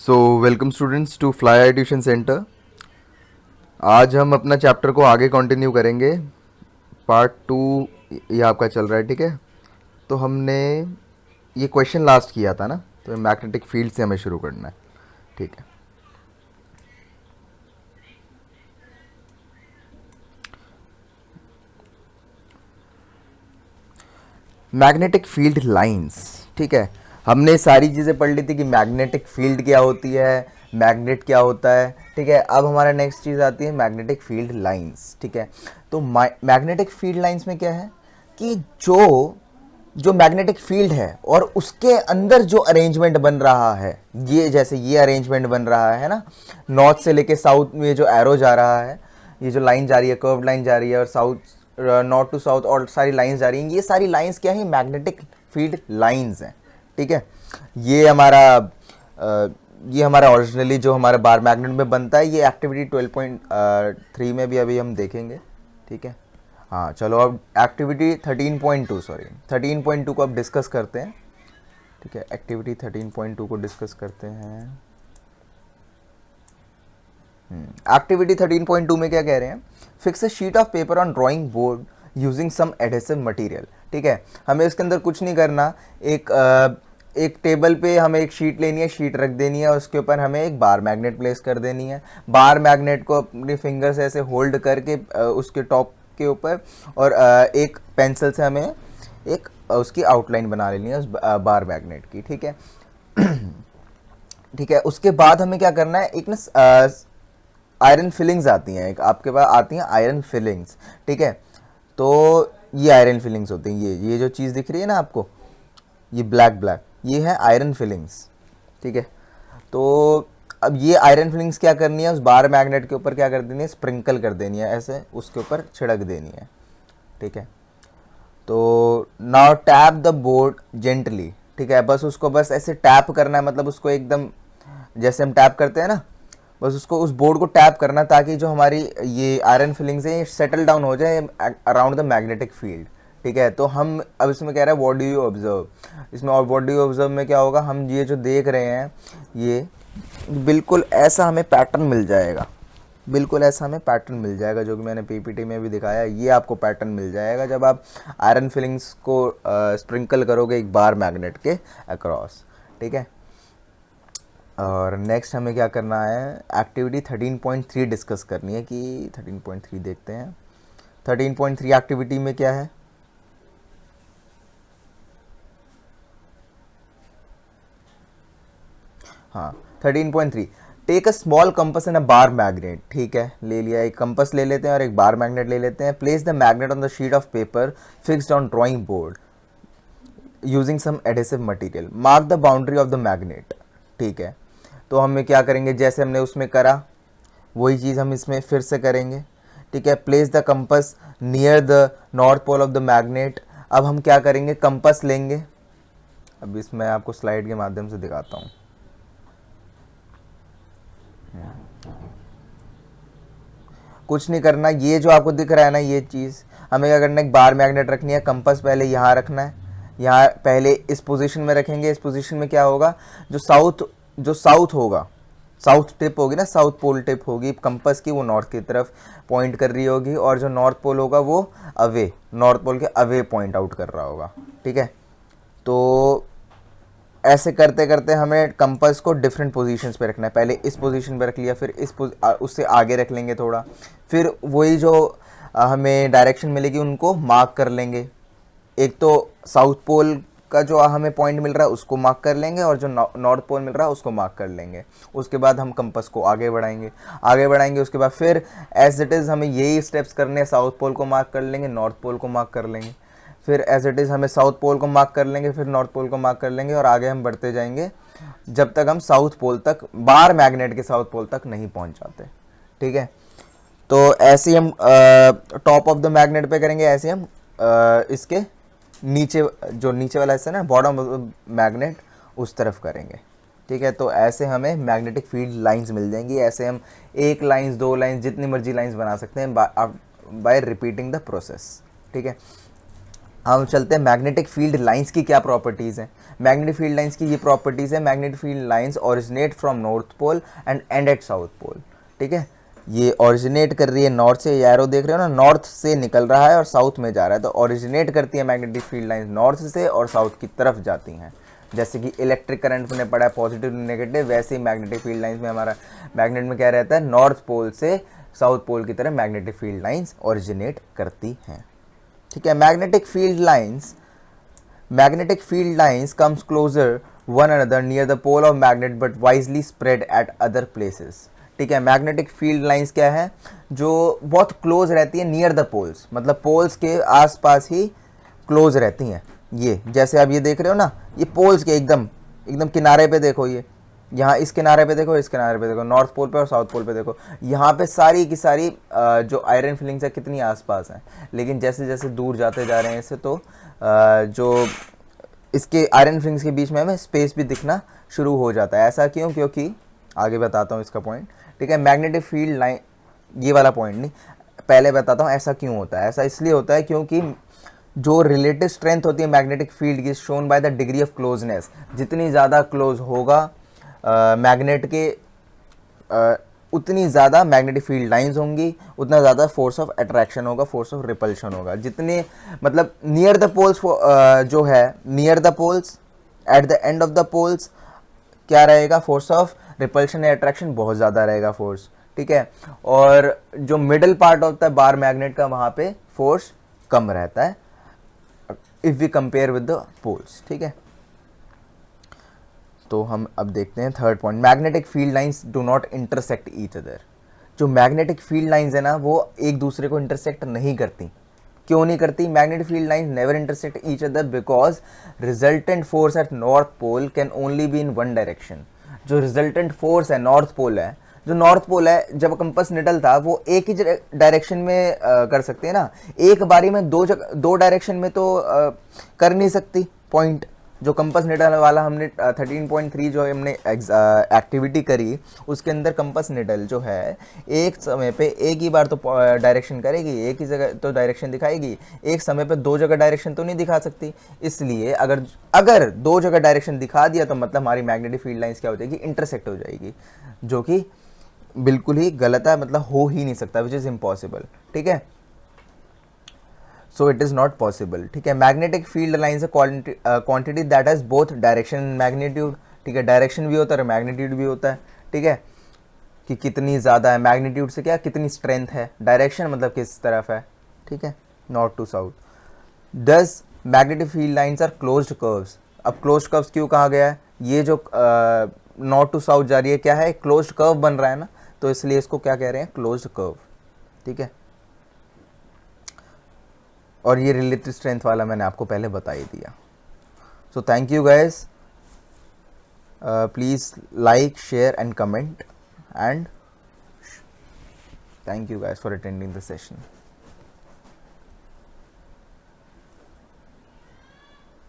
So welcome students to Fly I tuition centre. आज हम अपना चैप्टर को आगे कंटिन्यू करेंगे। पार्ट टू ये आपका चल रहा है, ठीक है। तो हमने ये क्वेश्चन लास्ट किया था ना, तो मैग्नेटिक फील्ड से हमें शुरू करना है, ठीक है। मैग्नेटिक फील्ड लाइंस, ठीक है। हमने सारी चीज़ें पढ़ ली थी कि मैग्नेटिक फील्ड क्या होती है, मैग्नेट क्या होता है, ठीक है। अब हमारा नेक्स्ट चीज़ आती है मैग्नेटिक फील्ड लाइंस, ठीक है। तो मैग्नेटिक फील्ड लाइंस में क्या है कि जो जो मैग्नेटिक फील्ड है और उसके अंदर जो अरेंजमेंट बन रहा है, ये जैसे ये अरेंजमेंट बन रहा है ना, नॉर्थ से लेके साउथ में जो एरो जा रहा है, ये जो लाइन जा रही है, कर्व लाइन जा रही है, और साउथ नॉर्थ टू साउथ और सारी लाइंस जा रही हैं, ये सारी लाइंस क्या है, मैग्नेटिक फील्ड लाइंस हैं, ठीक है। ये हमारा ये हमारा ओरिजिनली जो हमारा बार मैग्नेट में बनता है, ये एक्टिविटी 12.3 में भी अभी हम देखेंगे, ठीक है। हाँ चलो, अब एक्टिविटी 13.2 सॉरी 13.2 को अब डिस्कस करते हैं, ठीक है। एक्टिविटी 13.2 को डिस्कस करते हैं। एक्टिविटी 13.2 में क्या कह रहे हैं, fix a sheet of paper on drawing board using some adhesive material, ठीक है। हमें इसके अंदर कुछ नहीं करना, एक टेबल पे हमें एक शीट लेनी है, शीट रख देनी है, उसके ऊपर हमें एक बार मैग्नेट प्लेस कर देनी है। बार मैग्नेट को अपनी फिंगर से ऐसे होल्ड करके उसके टॉप के ऊपर, और एक पेंसिल से हमें एक उसकी आउटलाइन बना लेनी है उस बार मैग्नेट की, ठीक है। ठीक है, उसके बाद हमें क्या करना है, एक ना आयरन फिलिंग्स आती हैं, एक आपके पास आती हैं आयरन फिलिंग्स, ठीक है। तो ये आयरन फिलिंग्स होती हैं, ये जो चीज़ दिख रही है ना आपको, ये ब्लैक ब्लैक, ये है आयरन फिलिंग्स, ठीक है। तो अब ये आयरन फिलिंग्स क्या करनी है, उस बार मैग्नेट के ऊपर क्या कर देनी है, स्प्रिंकल कर देनी है, ऐसे उसके ऊपर छिड़क देनी है, ठीक है। तो now tap the board gently, ठीक है। बस उसको बस ऐसे टैप करना है, मतलब उसको एकदम जैसे हम टैप करते हैं ना, बस उसको उस बोर्ड को टैप करना, ताकि जो हमारी ये आयरन फिलिंग्स है ये सेटल डाउन हो जाए अराउंड द मैग्नेटिक फील्ड, ठीक है। तो हम अब इसमें कह रहे हैं व्हाट डू यू ऑब्जर्व, इसमें और व्हाट डू यू ऑब्जर्व में क्या होगा, हम ये जो देख रहे हैं ये बिल्कुल ऐसा हमें पैटर्न मिल जाएगा, बिल्कुल ऐसा हमें पैटर्न मिल जाएगा, जो कि मैंने पीपीटी में भी दिखाया, ये आपको पैटर्न मिल जाएगा जब आप आयरन फिलिंग्स को स्प्रिंकल करोगे एक बार मैग्नेट के अक्रॉस, ठीक है। और नेक्स्ट हमें क्या करना है, एक्टिविटी 13.3 डिस्कस करनी है, कि 13.3 देखते हैं। 13.3 एक्टिविटी में क्या है, हाँ 13.3, take a small compass in a bar magnet, ठीक है। ले लिया, एक कंपस ले लेते हैं और एक बार मैग्नेट ले लेते हैं। Place the magnet on the sheet of paper fixed on drawing board using some adhesive material, mark the boundary of the magnet, ठीक है। तो हमें क्या करेंगे, जैसे हमने उसमें करा वही चीज़ हम इसमें फिर से करेंगे, ठीक है। Place the compass near the north pole of the magnet, अब हम क्या करेंगे, कंपस लेंगे, अब इसमें आपको स्लाइड के माध्यम से दिखाता हूँ। कुछ नहीं करना, ये जो आपको दिख रहा है ना, ये चीज़ हमें क्या करना है, एक बार मैग्नेट रखनी है, कंपस पहले यहाँ रखना है, यहाँ पहले इस पोजीशन में रखेंगे। इस पोजीशन में क्या होगा, जो साउथ होगा, साउथ टिप होगी ना, साउथ पोल टिप होगी कंपस की, वो नॉर्थ की तरफ पॉइंट कर रही होगी, और जो नॉर्थ पोल होगा वो अवे, नॉर्थ पोल के अवे पॉइंट आउट कर रहा होगा, ठीक है। तो ऐसे करते करते हमें कंपास को डिफरेंट पोजीशंस पे रखना है, पहले इस पोजीशन पे रख लिया, फिर उससे आगे रख लेंगे थोड़ा, फिर वही जो हमें डायरेक्शन मिलेगी उनको मार्क कर लेंगे। एक तो साउथ पोल का जो हमें पॉइंट मिल रहा है उसको मार्क कर लेंगे, और जो नॉर्थ पोल मिल रहा है उसको मार्क कर लेंगे। उसके बाद हम कंपास को आगे बढ़ाएंगे, उसके बाद फिर एज इट इज़ हमें यही स्टेप्स करने हैं, साउथ पोल को मार्क कर लेंगे, नॉर्थ पोल को मार्क कर लेंगे, फिर एज इट इज़ हमें साउथ पोल को मार्क कर लेंगे, फिर नॉर्थ पोल को मार्क कर लेंगे, और आगे हम बढ़ते जाएंगे जब तक हम साउथ पोल तक, बार मैग्नेट के साउथ पोल तक नहीं पहुंच जाते, ठीक है। तो ऐसे ही हम टॉप ऑफ द मैग्नेट पे करेंगे, ऐसे हम इसके नीचे, जो नीचे वाला हिस्सा है ना, बॉटम ऑफ द मैग्नेट, उस तरफ करेंगे, ठीक है। तो ऐसे हमें मैग्नेटिक फील्ड लाइंस मिल जाएंगी। ऐसे हम एक लाइंस, दो लाइंस, जितनी मर्जी लाइंस बना सकते हैं बाय रिपीटिंग द प्रोसेस, ठीक है। हम चलते हैं मैग्नेटिक फील्ड लाइंस की क्या प्रॉपर्टीज़ हैं। मैग्नेटिक फील्ड लाइंस की ये प्रॉपर्टीज़ है, magnetic field lines originate from north pole and end at south pole. ठीक है, ये ओरिजिनेट कर रही है नॉर्थ से, ये एरो देख रहे हो ना, नॉर्थ से निकल रहा है और साउथ में जा रहा है, तो ओरिजिनेट करती है मैग्नेटिक फील्ड लाइंस नॉर्थ से और साउथ की तरफ जाती हैं। जैसे कि इलेक्ट्रिक करंट में पड़ा है पॉजिटिव नेगेटिव, वैसे ही मैग्नेटिक फील्ड लाइंस में हमारा मैग्नेट में क्या रहता है, नॉर्थ पोल से साउथ पोल की तरफ मैग्नेटिक फील्ड लाइंस ओरिजिनेट करती हैं। ठीक है, magnetic field lines comes closer one another near the pole of magnet but widely spread at other places। ठीक है, मैग्नेटिक फील्ड लाइंस क्या है, जो बहुत क्लोज रहती है नियर द पोल्स, मतलब पोल्स के आसपास ही क्लोज रहती हैं। ये जैसे आप ये देख रहे हो ना, ये पोल्स के एकदम एकदम किनारे पे देखो, ये यहाँ इस किनारे पे देखो, इस किनारे पे देखो, नॉर्थ पोल पे और साउथ पोल पे देखो, यहाँ पे सारी की सारी जो आयरन फिलिंग्स है कितनी आसपास हैं। लेकिन जैसे जैसे दूर जाते जा रहे हैं इससे, तो जो इसके आयरन फिलिंग्स के बीच में हमें स्पेस भी दिखना शुरू हो जाता है। ऐसा क्यों? क्योंकि आगे बताता हूँ इसका पॉइंट। ठीक है, मैग्नेटिक फील्ड लाइन, ये वाला पॉइंट नहीं, पहले बताता हूँ ऐसा क्यों होता है। ऐसा इसलिए होता है क्योंकि जो रिलेटिव स्ट्रेंथ होती है मैग्नेटिक फील्ड की, shown by the degree of closeness. जितनी ज़्यादा क्लोज होगा मैग्नेट के, उतनी ज़्यादा मैग्नेटिक फील्ड लाइंस होंगी, उतना ज़्यादा फोर्स ऑफ अट्रैक्शन होगा, फोर्स ऑफ रिपल्शन होगा। जितने मतलब नियर द पोल्स जो है, near the poles at the end of the poles क्या रहेगा, फोर्स ऑफ रिपल्शन या अट्रैक्शन बहुत ज़्यादा रहेगा फोर्स। ठीक है, और जो मिडल पार्ट होता है बार मैग्नेट का, वहाँ पे फोर्स कम रहता है if we compare with the poles. ठीक है, तो हम अब देखते हैं third point, magnetic field lines do not intersect each other. जो मैग्नेटिक फील्ड लाइंस है ना, वो एक दूसरे को इंटरसेक्ट नहीं करती। क्यों नहीं करती? Magnetic field lines never intersect each other because resultant force at north pole can only be in one direction. जो रिजल्टेंट फोर्स है नॉर्थ पोल है, जो नॉर्थ पोल है, जब कंपस निडल था वो एक ही डायरेक्शन में कर सकते हैं ना, एक बारी में दो डायरेक्शन में तो कर नहीं सकती पॉइंट। जो कंपस निडल वाला हमने 13.3 जो हमने एक्टिविटी करी, उसके अंदर कंपस निडल जो है एक समय पे एक ही बार तो डायरेक्शन करेगी, एक ही जगह तो डायरेक्शन दिखाएगी, एक समय पे दो जगह डायरेक्शन तो नहीं दिखा सकती। इसलिए अगर दो जगह डायरेक्शन दिखा दिया तो मतलब हमारी मैग्नेटिक फील्ड लाइंस क्या हो जाएगी, इंटरसेक्ट हो जाएगी, जो कि बिल्कुल ही गलत है, मतलब हो ही नहीं सकता, विच इज़ इम्पॉसिबल। ठीक है, so it is not possible. ठीक है, magnetic field lines a quantity that has both direction and magnitude. ठीक है, डायरेक्शन भी होता है और मैग्नीट्यूड भी होता है। ठीक है, कि कितनी ज़्यादा है, मैग्नीट्यूड से क्या कितनी स्ट्रेंथ है, डायरेक्शन मतलब किस तरफ है। ठीक है, north to south. Thus magnetic field lines are closed curves. अब क्लोज्ड कर्व्स क्यों कहा गया है? ये जो नॉर्थ टू साउथ जा रही है क्या है, क्लोज्ड कर्व बन रहा है ना, तो इसलिए इसको क्या कह रहे हैं, क्लोज्ड कर्व। ठीक है, और ये रिलेटिव स्ट्रेंथ वाला मैंने आपको पहले बता ही दिया। So thank you guys, please like share and comment, and thank you guys for attending the session.